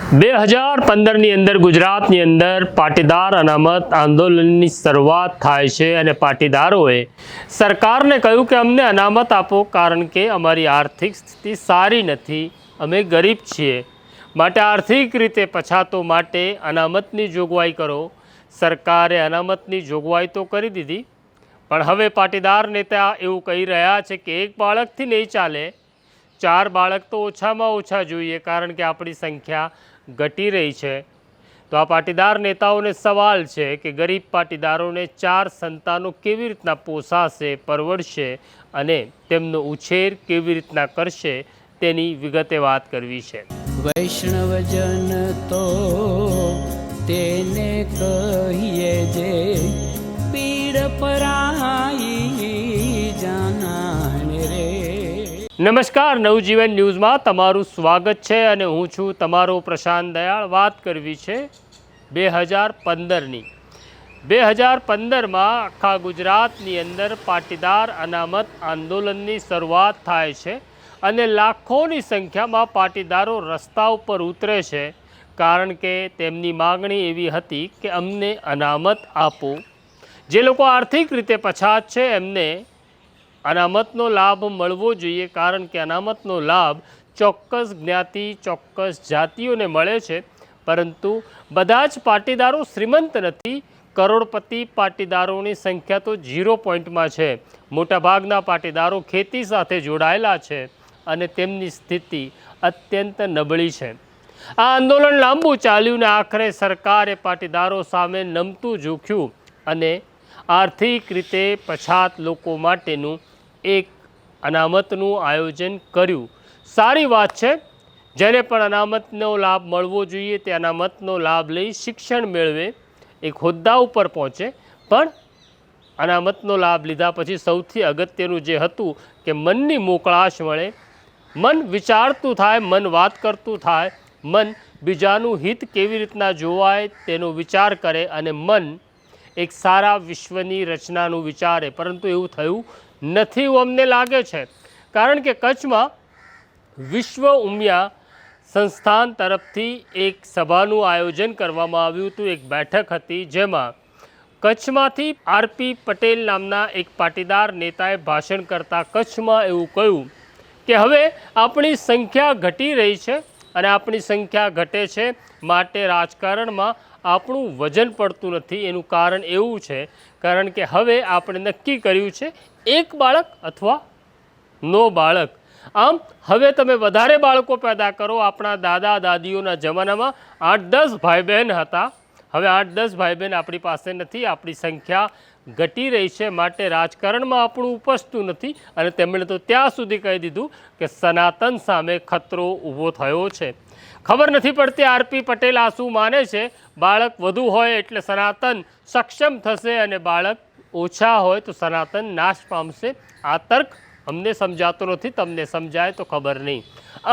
2015ની અંદર ગુજરાતની અંદર પાટીદાર અનામત આંદોલનની શરૂઆત થાય છે અને પાટીદારોએ સરકારને કહ્યું કે અમને અનામત આપો, કારણ કે અમારી આર્થિક સ્થિતિ સારી નથી, અમે ગરીબ છીએ, માટે આર્થિક રીતે પછાતો માટે અનામતની જોગવાઈ કરો. સરકારે અનામતની જોગવાઈ તો કરી દીધી, પણ હવે પાટીદાર નેતા એવું કહી રહ્યા છે કે એક બાળકથી નહીં ચાલે, 4 બાળક તો ઓછામાં ઓછા જોઈએ, કારણ કે આપણી સંખ્યા ઘટી રહી છે. તો આ પાટીદાર નેતાઓને સવાલ છે કે ગરીબ પાટીદારોને 4 સંતાનો કેવી રીતના પોસાશે, પરવડશે અને તેમનો ઉછેર કેવી રીતના કરશે, તેની વિગતે વાત કરવી છે. વૈષ્ણવજન તો તેને કહીએ જે પીડ પરાઈ જાનાને રે. નમસ્કાર, નવજીવન ન્યૂઝમાં તમારું સ્વાગત છે અને હું છું તમારો પ્રશાંત દયાળ. વાત કરવી છે 2015ની. 2015માં આખા ગુજરાતની અંદર પાટીદાર અનામત આંદોલનની શરૂઆત થાય છે અને લાખોની સંખ્યામાં પાટીદારો રસ્તા ઉપર ઉતરે છે, કારણ કે તેમની માગણી એવી હતી કે અમને અનામત આપો. જે લોકો આર્થિક રીતે પછાત છે એમને અનામતનો લાભ મળવો જોઈએ, કારણ કે અનામતનો લાભ ચોક્કસ જ્ઞાતિ, ચોક્કસ જાતિઓને મળે છે, પરંતુ બધા જ પાટીદારો શ્રીમંત નથી. કરોડપતિ પાટીદારોની સંખ્યા તો 0 પોઈન્ટમાં છે. મોટાભાગના પાટીદારો ખેતી સાથે જોડાયેલા છે અને તેમની સ્થિતિ અત્યંત નબળી છે. આ આંદોલન લાંબુ ચાલ્યું ને આખરે સરકારે પાટીદારો સામે નમતું ઝૂક્યું અને આર્થિક રીતે પછાત લોકો માટેનું એક અનામતનું આયોજન કર્યું. સારી વાત છે, જેને પણ અનામતનો લાભ મળવો જોઈએ તે અનામતનો લાભ લઈ શિક્ષણ મેળવે, એક હોદ્દા ઉપર પહોંચે. પણ અનામતનો લાભ લીધા પછી સૌથી અગત્યનું જે હતું કે મનની મોકળાશ મળે, મન વિચારતું થાય, મન વાત કરતું થાય, મન બીજાનું હિત કેવી રીતના જોવાય તેનો વિચાર કરે અને મન એક સારા વિશ્વની રચનાનું વિચારે. પરંતુ એવું થયું નથી એવું અમને લાગે છે, કારણ કે કચ્છમાં વિશ્વ ઉમિયા સંસ્થાન તરફથી એક સભાનું આયોજન કરવામાં આવ્યું હતું. એક બેઠક હતી જેમાં કચ્છમાંથી આરપી પટેલ નામના એક પાટીદાર નેતાએ ભાષણ કરતા કચ્છમાં એવું કહ્યું કે હવે આપણી સંખ્યા ઘટી રહી છે અને આપણી સંખ્યા ઘટે છે માટે રાજકારણમાં આપણું વજન પડતું નથી. એનું કારણ એવું છે, કારણ કે હવે આપણે નક્કી કર્યું છે 1 બાળક અથવા 9 બાળક. આમ હવે તમે વધારે બાળકો પેદા કરો. આપણા દાદા દાદીઓના જમાનામાં 8-10 ભાઈ બહેન હતા, હવે 8-10 ભાઈ બહેન આપણી પાસે નથી. આપણી સંખ્યા ઘટી રહી છે માટે રાજકારણમાં આપણું ઉપસતું નથી. અને તેમણે તો ત્યાં સુધી કહી દીધું કે સનાતન સામે ખતરો ઊભો થયો છે. ખબર નથી પડતી આરપી પટેલ આ શું માને છે. બાળક વધુ હોય એટલે સનાતન સક્ષમ થશે અને બાળક ઓછા હોય તો સનાતન નાશ પામશે. આ તર્ક અમને સમજાતો નથી, તમને સમજાય તો ખબર નહીં.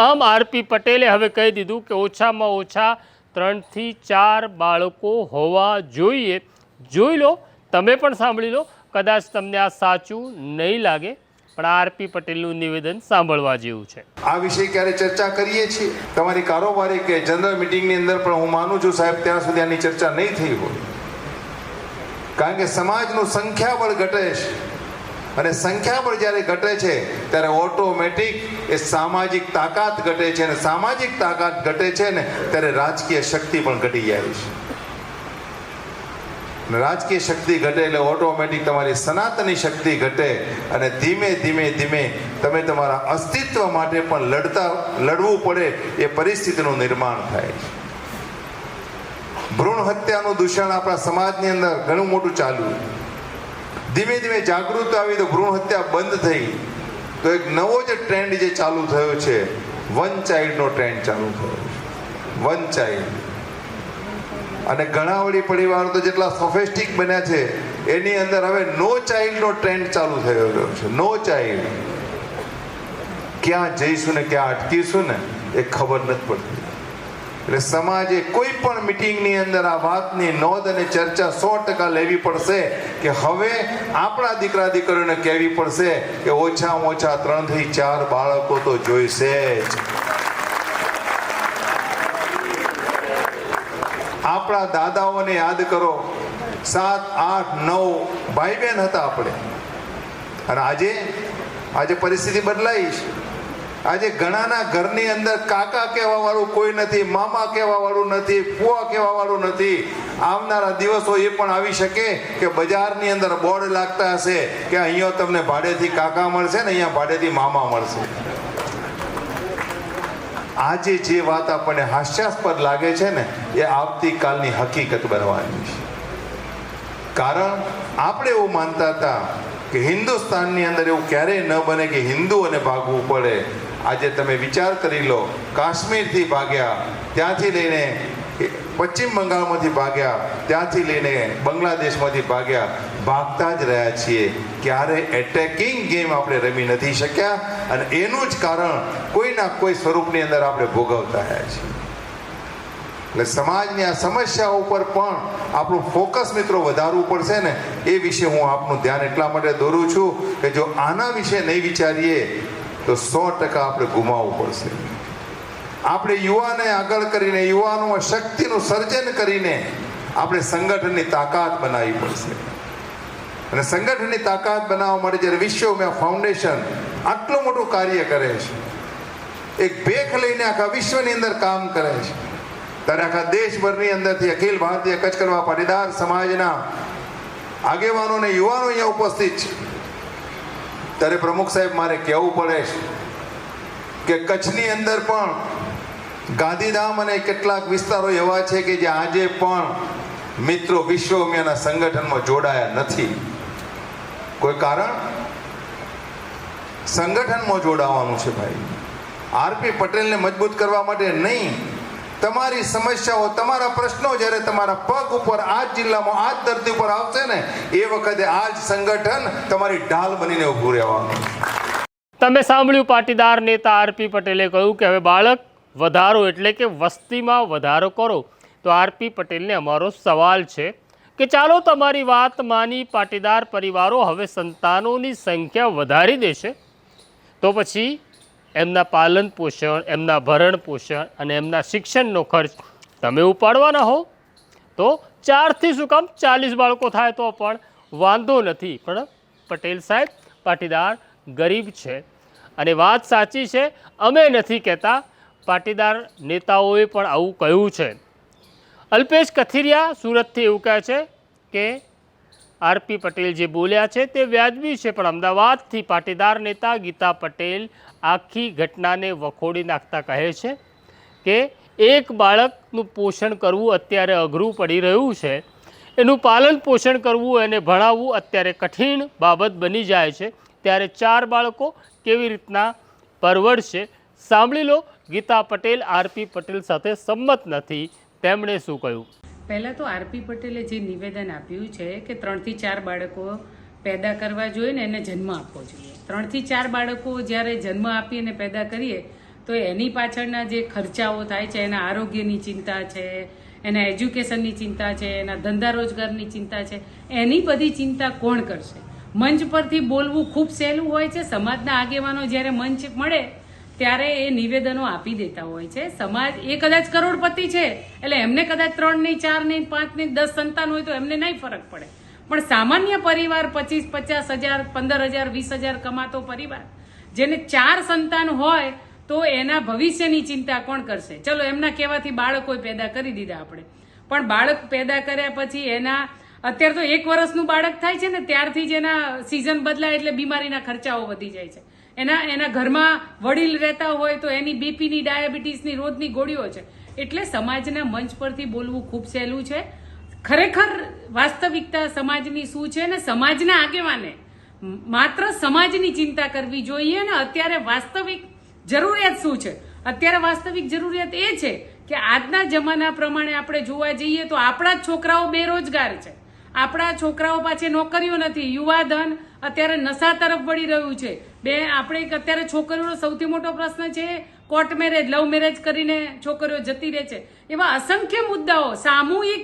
આમ આરપી પટેલે હવે કહી દીધું કે ઓછામાં ઓછા 3 થી 4 બાળકો હોવા જોઈએ. જોઈ લો, તમે પણ સાંભળી લો, કદાચ તમને આ સાચું નહીં લાગે, પણ આરપી પટેલનું નિવેદન સાંભળવા જેવું છે. આ વિશે ક્યારે ચર્ચા કરીએ છીએ તમારી કારોબારી કે જનરલ મિટિંગની અંદર, પણ હું માનું છું સાહેબ ત્યાં સુધી આની ચર્ચા નહીં થઈ હોય, કારણ કે સમાજનું સંખ્યાબળ ઘટે છે અને સંખ્યાબળ જ્યારે ઘટે છે ત્યારે ઓટોમેટિક એ સામાજિક તાકાત ઘટે છે અને સામાજિક તાકાત ઘટે છે ને ત્યારે રાજકીય શક્તિ પણ ઘટી જાય છે. રાજકીય શક્તિ ઘટે એટલે ઓટોમેટિક તમારી સનાતની શક્તિ ઘટે અને ધીમે ધીમે ધીમે તમે તમારા અસ્તિત્વ માટે પણ લડવું પડે એ પરિસ્થિતિનું નિર્માણ થાય છે. ભ્રૂણ હત્યાનું દૂષણ આપણા સમાજની અંદર ઘણું મોટું ચાલ્યું. ધીમે ધીમે જાગૃત આવી તો ભ્રૂણ હત્યા બંધ થઈ. તો એક નવો જે ટ્રેન્ડ જે ચાલુ થયો છે, 1 ચાઇલ્ડનો ટ્રેન્ડ ચાલુ થયો છે. 1 ચાઇલ્ડ. અને ઘણા વળી પરિવારો તો જેટલા સોફેસ્ટિક બન્યા છે એની અંદર હવે નો ચાઇલ્ડનો ટ્રેન્ડ ચાલુ થયો છે. No child. ક્યાં જઈશું ને ક્યાં અટકીશું ને એ ખબર નથી પડતી. એટલે સમાજે કોઈ પણ મિટિંગની અંદર આ વાતની નોંધ અને ચર્ચા 100% લેવી પડશે કે હવે આપણા દીકરા દીકરીઓને કહેવી પડશે કે ઓછામાં ઓછા 3 થી 4 બાળકો તો જોઈશે જ. આપણા દાદાઓને યાદ કરો, 7, 8, 9 ભાઈ બહેન હતા આપણે. અને આજે પરિસ્થિતિ બદલાઈ છે. આજે ઘણાના ઘરની અંદર કાકા કહેવા વાળું કોઈ નથી, મામા કહેવા વાળું નથી, ફુવા કહેવા વાળું નથી. આવનારા દિવસો એ પણ આવી શકે કે બજારની અંદર બોર્ડ લાગતા હશે કે અહીંયા તમને ભાડેથી કાકા મળશે ને અહીંયા ભાડેથી મામા મળશે. આજે જે વાત આપણને હાસ્યાસ્પદ લાગે છે ને, એ આવતીકાલની હકીકત બનવાની છે. કારણ આપણે એવું માનતા હતા કે હિન્દુસ્તાનની અંદર એવું ક્યારેય ન બને કે હિન્દુઓને ભાગવું પડે. આજે તમે વિચાર કરી લો, કાશ્મીરથી ભાગ્યા, ત્યાંથી લઈને પશ્ચિમ બંગાળમાંથી ભાગ્યા, ત્યાંથી લઈને બાંગ્લાદેશમાંથી ભાગ્યા, ભાગતા જ રહ્યા છીએ. ક્યારે એટેકિંગ ગેમ આપણે રમી નથી શક્યા, અને એનું જ કારણ કોઈના કોઈ સ્વરૂપની અંદર આપણે ભોગવતા રહ્યા છીએ. એટલે સમાજની આ સમસ્યાઓ ઉપર પણ આપણું ફોકસ મિત્રો વધારવું પડશે ને. એ વિશે હું આપનું ધ્યાન એટલા માટે દોરું છું કે જો આના વિશે નહીં વિચારીએ તો 100% આપણે ગુમાવવું પડશે. આપણે યુવાને આગળ કરીને, યુવાનોમાં શક્તિનું સર્જન કરીને આપણે સંગઠનની તાકાત બનાવવી પડશે. અને સંગઠનની તાકાત બનાવવા માટે જ્યારે વિશ્વ ફાઉન્ડેશન આટલું મોટું કાર્ય કરે છે, એક ભેખ લઈને આખા વિશ્વની અંદર કામ કરે છે, ત્યારે આખા દેશભરની અંદરથી અખિલ ભારતીય કચ્છ કડવા પાટીદાર સમાજના આગેવાનો અને યુવાનો અહીંયા ઉપસ્થિત છે. ત્યારે પ્રમુખ સાહેબ, મારે કહેવું પડે છે કે કચ્છની અંદર પણ ગાંધીધામ અને કેટલાક વિસ્તારો એવા છે કે જે આજે પણ મિત્રો વિશ્વમિયાના સંગઠનમાં જોડાયા નથી. કોઈ કારણ? સંગઠનમાં જોડાવાનું છે ભાઈ. આરપી પટેલને મજબૂત કરવા માટે નહીં. તમારી સમસ્યાઓ, તમારા પ્રશ્નો જ્યારે તમારા પગ ઉપર, આ જ જિલ્લામાં, આ જ ધરતી ઉપર આવશે ને, એ વખતે આ જ સંગઠન તમારી ઢાલ બનીને ઊભું રહેવાનું. તમે સાંભળ્યું, પાટીદાર નેતા આરપી પટેલે કહ્યું કે હવે બાળક વધારો એટલે કે વસ્તીમાં વધારો કરો. તો આરપી પટેલને અમારો સવાલ છે કે ચાલો તમારી વાત માની પાટીદાર પરિવારો હવે સંતાનોની સંખ્યા વધારી દેશે, તો પછી એમના પાલન પોષણ, એમના ભરણ પોષણ અને એમના શિક્ષણનો ખર્ચ તમે ઉપાડવાના હો તો 4થી શું કામ 40 બાળકો થાય તો પણ વાંધો નથી. પણ પટેલ સાહેબ પાટીદાર ગરીબ છે અને વાત સાચી છે. અમે નથી કહેતા, પાટીદાર નેતાઓએ પણ આવું કહ્યું છે. અલ્પેશ કથિરિયા સુરતથી એવું કહે છે કે આરપી પટેલ જે બોલ્યા છે તે વ્યાજબી છે, પણ અમદાવાદથી પાટીદાર નેતા ગીતા પટેલ આખી ઘટનાને વખોડી નાખતા કહે છે કે એક બાળકનું પોષણ કરવું અત્યારે અઘરું પડી રહ્યું છે, એનું પાલન પોષણ કરવું, એને ભણાવવું અત્યારે કઠિન બાબત બની જાય છે, ત્યારે 4 બાળકો કેવી રીતના પરવડશે. સાંભળી લો, ગીતા પટેલ આરપી પટેલ સાથે સંમત નથી. તેમણે શું કહ્યું? પહેલાં તો આરપી પટેલે જે નિવેદન આપ્યું છે કે 3 થી 4 બાળકો પેદા કરવા જોઈએ ને એને જન્મ આપવો જોઈએ. 3 થી 4 બાળકો જ્યારે જન્મ આપી અને પેદા કરીએ તો એની પાછળના જે ખર્ચાઓ થાય છે, એના આરોગ્યની ચિંતા છે, એના એજ્યુકેશનની ચિંતા છે, એના ધંધા રોજગારની ચિંતા છે, એની બધી ચિંતા કોણ કરશે? મંચ પરથી બોલવું ખૂબ સહેલું હોય છે. સમાજના આગેવાનો જ્યારે મંચ મળે ત્યારે એ નિવેદનો આપી દેતા હોય છે. સમાજ એ કદાચ કરોડપતિ છે એટલે એમને કદાચ 3 નહીં, 4 નહીં, 5 નહીં, 10 સંતાન હોય તો એમને નહીં ફરક પડે. પણ સામાન્ય પરિવાર 25, 50,000, 15,000, 20,000 કમાતો પરિવાર જેને 4 સંતાન હોય તો એના ભવિષ્યની ચિંતા કોણ કરશે? ચલો એમના કહેવાથી બાળકો પેદા કરી દીધા આપણે, પણ બાળક પેદા કર્યા પછી એના અત્યારે તો 1 વર્ષનું બાળક થાય છે ને ત્યારથી જ એના સિઝન બદલાય એટલે બીમારીના ખર્ચાઓ વધી જાય છે. એના ઘરમાં વડીલ રહેતા હોય તો એની બીપીની, ડાયાબિટીસની રોજની ગોળીઓ છે. એટલે સમાજના મંચ પરથી બોલવું ખૂબ સહેલું છે. ખરેખર વાસ્તવિકતા સમાજની શું છે ને સમાજના આગેવાને માત્ર સમાજની ચિંતા કરવી જોઈએ. ને અત્યારે વાસ્તવિક જરૂરિયાત શું છે? અત્યારે વાસ્તવિક જરૂરિયાત એ છે કે આજના જમાના પ્રમાણે આપણે જોવા જઈએ તો આપણા જ છોકરાઓ બેરોજગાર છે, આપણા છોકરાઓ પાસે નોકરીઓ નથી, યુવાધન અત્યારે નશા તરફ વળી રહ્યું છે. આપણે અત્યારે છોકરીઓનો સૌથી મોટો પ્રશ્ન છે કોર્ટ મેરેજ, લવ મેરેજ કરીને છોકરીઓ જતી રહે છે. એવા અસંખ્ય મુદ્દાઓ, સામૂહિક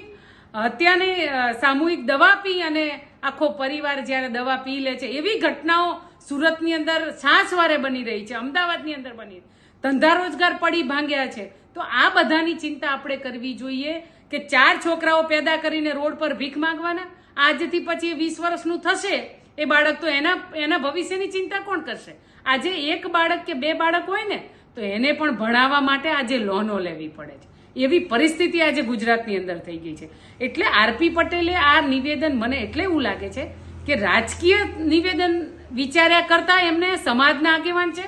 હત્યાની સામૂહિક દવા પી અને આખો પરિવાર જ્યારે દવા પી લે છે, એવી ઘટનાઓ સુરતની અંદર છાસવારે બની રહી છે, અમદાવાદની અંદર બની, ધંધા રોજગાર પડી ભાંગ્યા છે. તો આ બધાની ચિંતા આપણે કરવી જોઈએ કે 4 છોકરાઓ પેદા કરીને રોડ પર ભીખ માંગવાના? આજથી પછી 20 વર્ષનું થશે એ બાળક, તો એના ભવિષ્યની ચિંતા કોણ કરશે? આજે એક બાળક કે 2 બાળક હોય ને તો એને પણ ભણાવવા માટે આજે લોનો લેવી પડે છે. એવી પરિસ્થિતિ આજે ગુજરાતની અંદર થઈ ગઈ છે. એટલે આરપી પટેલે આ નિવેદન, મને એટલે એવું લાગે છે કે રાજકીય નિવેદન વિચાર્યા કરતા એમને સમાજના આગેવાન છે,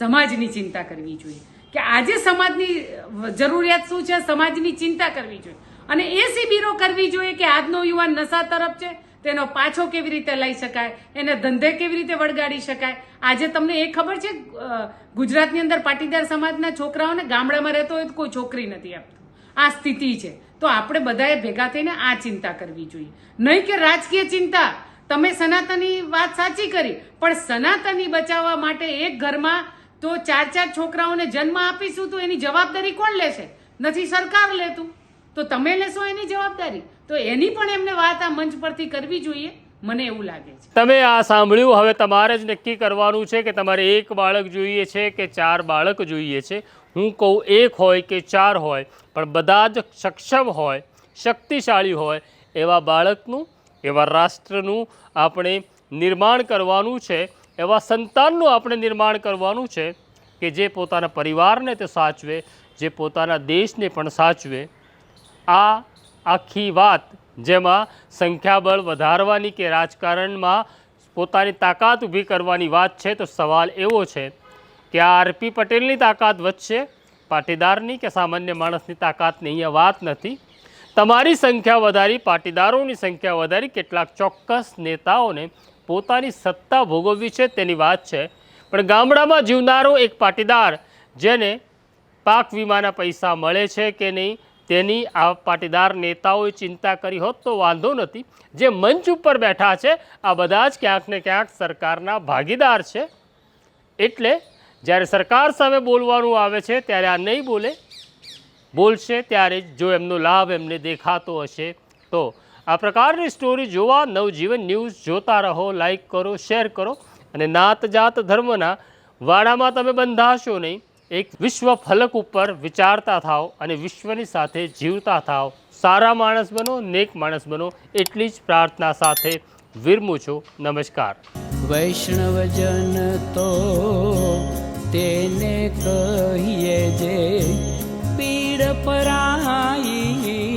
સમાજની ચિંતા કરવી જોઈએ કે આજે સમાજની જરૂરિયાત શું છે, સમાજની ચિંતા કરવી જોઈએ. અને એ શિબિરો કરવી જોઈએ કે આજનો યુવાન નશા તરફ છે, તેનો પાછો કેવી રીતે લઈ શકાય, એને ધંધે કેવી રીતે વળગાડી શકાય. આજે તમને એ ખબર છે ગુજરાતની અંદર પાટીદાર સમાજના છોકરાઓને ગામડામાં રહેતો હોય તો કોઈ છોકરી નથી આપતું. આ સ્થિતિ છે. તો આપણે બધાએ ભેગા થઈને આ ચિંતા કરવી જોઈએ, નહીં કે રાજકીય ચિંતા. તમે સનાતની વાત સાચી કરી, પણ સનાતની બચાવવા માટે એક ઘરમાં તો 4 છોકરાઓને જન્મ આપીશું તો એની જવાબદારી કોણ લેશે? નથી સરકાર લેતું, તો તમે લેશો એની જવાબદારી. તો એની પણ એમને વાત આ મંચ પરથી કરવી જોઈએ, મને એવું લાગે છે. તમે આ સાંભળ્યું. હવે તમારે જ નક્કી કરવાનું છે કે તમારે 1 બાળક જોઈએ છે કે 4 બાળક જોઈએ છે. હું કહું 1 હોય કે 4 હોય, પણ બધા જ સક્ષમ હોય, શક્તિશાળી હોય એવા બાળકનું, એવા રાષ્ટ્રનું આપણે નિર્માણ કરવાનું છે. એવા સંતાનનું આપણે નિર્માણ કરવાનું છે કે જે પોતાના પરિવારને તો સાચવે, જે પોતાના દેશને પણ સાચવે. આ આખી વાત જેમાં સંખ્યાબળ વધારવાની કે રાજકારણમાં પોતાની તાકાત ઊભી કરવાની વાત છે, તો સવાલ એવો છે કે આ આરપી પટેલની તાકાત વધશે, પાટીદારની કે સામાન્ય માણસની તાકાતની અહીંયા વાત નથી. તમારી સંખ્યા વધારી, પાટીદારોની સંખ્યા વધારી, કેટલાક ચોક્કસ નેતાઓને પોતાની સત્તા ભોગવવી છે તેની વાત છે. પણ ગામડામાં જીવનારો એક પાટીદાર જેને પાક વીમાના પૈસા મળે છે કે નહીં તેની આ પાટીદાર નેતાઓએ ચિંતા કરી હોત તો વાંધો નથી. જે મંચ ઉપર બેઠા છે આ બધા જ ક્યાંક ને ક્યાંક સરકારના ભાગીદાર છે. એટલે જ્યારે સરકાર સામે બોલવાનું આવે છે ત્યારે આ નહીં બોલે, બોલશે ત્યારે જો એમનો લાભ એમને દેખાતો હશે તો. આ પ્રકારની સ્ટોરી જોવા નવજીવન ન્યૂઝ જોતા રહો. લાઈક કરો, શેર કરો અને નાત જાત ધર્મના વાડામાં તમે બંધાશો નહીં. એક વિશ્વ ફલક ઉપર વિચારતા થાઓ અને વિશ્વની સાથે જીવતા થાઓ. સારા માણસ બનો, નેક માણસ બનો, એટલી જ પ્રાર્થના સાથે વિરમું છું. નમસ્કાર. વૈષ્ણવજન તો તેને કહીએ જે પીડ પરાઈ.